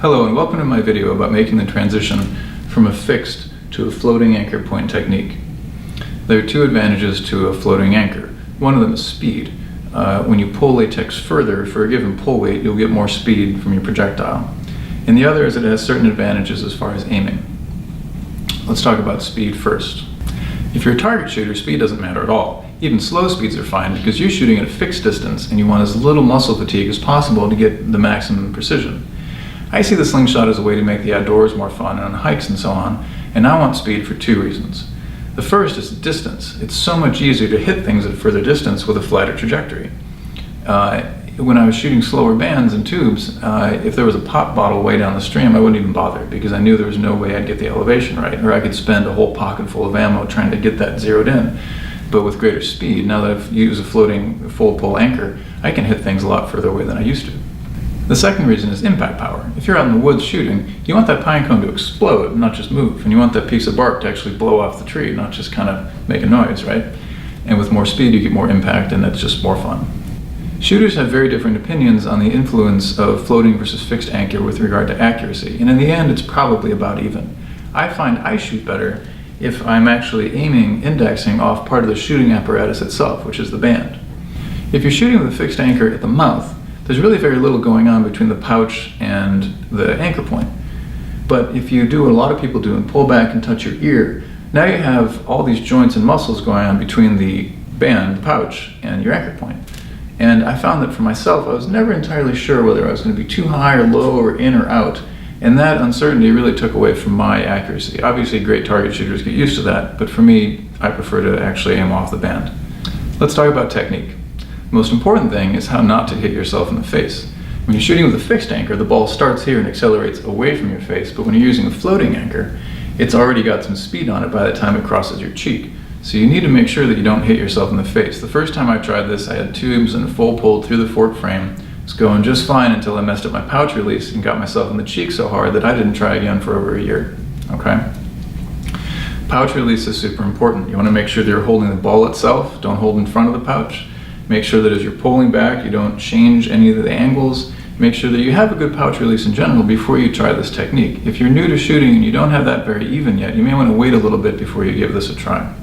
Hello and welcome to my video about making the transition from a fixed to a floating anchor point technique. There are two advantages to a floating anchor. One of them is speed. When you pull latex further for a given pull weight, you'll get more speed from your projectile. And the other is it has certain advantages as far as aiming. Let's talk about speed first. If you're a target shooter, speed doesn't matter at all. Even slow speeds are fine because you're shooting at a fixed distance and you want as little muscle fatigue as possible to get the maximum precision. I see the slingshot as a way to make the outdoors more fun and on hikes and so on, and I want speed for two reasons. The first is distance. It's so much easier to hit things at a further distance with a flatter trajectory. When I was shooting slower bands and tubes, if there was a pop bottle way down the stream, I wouldn't even bother because I knew there was no way I'd get the elevation right, or I could spend a whole pocket full of ammo trying to get that zeroed in. But with greater speed, now that I've used a floating full pull anchor, I can hit things a lot further away than I used to. The second reason is impact power. If you're out in the woods shooting, you want that pine cone to explode, not just move. And you want that piece of bark to actually blow off the tree, not just kind of make a noise, right? And with more speed, you get more impact, and it's just more fun. Shooters have very different opinions on the influence of floating versus fixed anchor with regard to accuracy. And in the end, it's probably about even. I find I shoot better if I'm actually indexing off part of the shooting apparatus itself, which is the band. If you're shooting with a fixed anchor at the mouth, there's really very little going on between the pouch and the anchor point. But if you do what a lot of people do and pull back and touch your ear, now you have all these joints and muscles going on between the band, the pouch, and your anchor point. And I found that for myself, I was never entirely sure whether I was going to be too high or low or in or out. And that uncertainty really took away from my accuracy. Obviously, great target shooters get used to that, but for me, I prefer to actually aim off the band. Let's talk about technique. The most important thing is how not to hit yourself in the face. When you're shooting with a fixed anchor, the ball starts here and accelerates away from your face, but when you're using a floating anchor, it's already got some speed on it by the time it crosses your cheek. So you need to make sure that you don't hit yourself in the face. The first time I tried this, I had tubes and a full pull through the fork frame. It's going just fine until I messed up my pouch release and got myself in the cheek so hard that I didn't try again for over a year. Okay? Pouch release is super important. You want to make sure that you're holding the ball itself. Don't hold in front of the pouch. Make sure that as you're pulling back, you don't change any of the angles. Make sure that you have a good pouch release in general before you try this technique. If you're new to shooting and you don't have that very even yet, you may want to wait a little bit before you give this a try.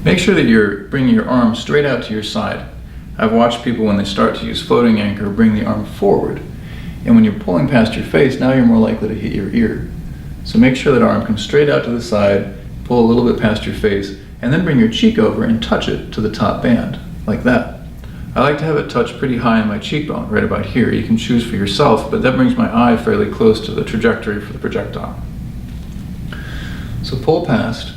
Make sure that you're bringing your arm straight out to your side. I've watched people when they start to use floating anchor bring the arm forward. And when you're pulling past your face, now you're more likely to hit your ear. So make sure that arm comes straight out to the side, pull a little bit past your face, and then bring your cheek over and touch it to the top band, like that. I like to have it touch pretty high on my cheekbone, right about here. You can choose for yourself, but that brings my eye fairly close to the trajectory for the projectile. So pull past,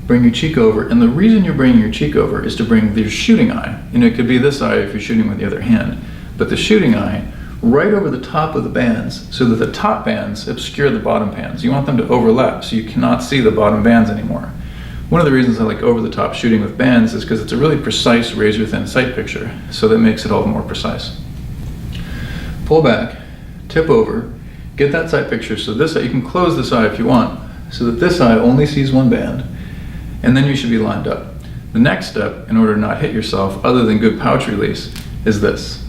bring your cheek over, and the reason you're bringing your cheek over is to bring your shooting eye. It could be this eye if you're shooting with the other hand, but the shooting eye right over the top of the bands so that the top bands obscure the bottom bands. You want them to overlap so you cannot see the bottom bands anymore. One of the reasons I like over-the-top shooting with bands is because it's a really precise razor-thin sight picture, so that makes it all the more precise. Pull back, tip over, get that sight picture so this eye, you can close this eye if you want, so that this eye only sees one band, and then you should be lined up. The next step, in order to not hit yourself, other than good pouch release, is this.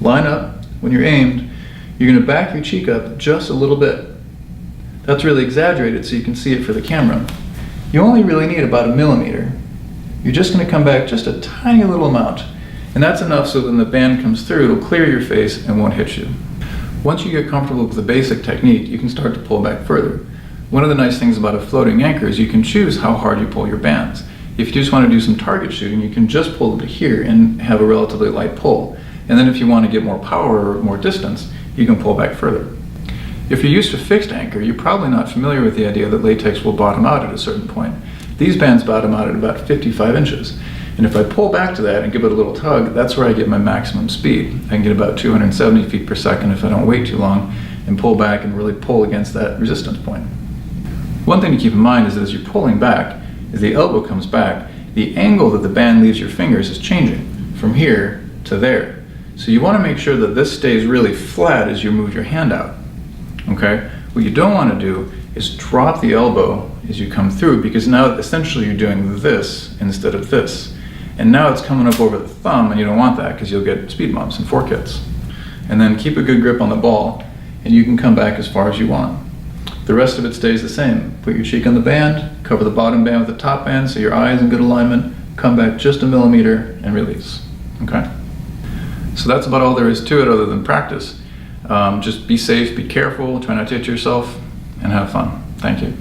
Line up. When you're aimed, you're going to back your cheek up just a little bit. That's really exaggerated so you can see it for the camera. You only really need about 1 millimeter. You're just going to come back just a tiny little amount, and that's enough so when the band comes through, it'll clear your face and won't hit you. Once you get comfortable with the basic technique, you can start to pull back further. One of the nice things about a floating anchor is you can choose how hard you pull your bands. If you just want to do some target shooting, you can just pull them to here and have a relatively light pull. And then if you want to get more power or more distance, you can pull back further. If you're used to fixed anchor, you're probably not familiar with the idea that latex will bottom out at a certain point. These bands bottom out at about 55 inches. And if I pull back to that and give it a little tug, that's where I get my maximum speed. I can get about 270 feet per second if I don't wait too long and pull back and really pull against that resistance point. One thing to keep in mind is that as you're pulling back, as the elbow comes back, the angle that the band leaves your fingers is changing from here to there. So you want to make sure that this stays really flat as you move your hand out. Okay? What you don't want to do is drop the elbow as you come through, because now essentially you're doing this instead of this. And now it's coming up over the thumb, and you don't want that because you'll get speed bumps and fork hits. And then keep a good grip on the ball. and you can come back as far as you want. The rest of it stays the same. Put your cheek on the band, cover the bottom band with the top band so your eye is in good alignment, come back just a millimeter and release. Okay? So that's about all there is to it other than practice. Just be safe, be careful, try not to hit yourself, and have fun. Thank you.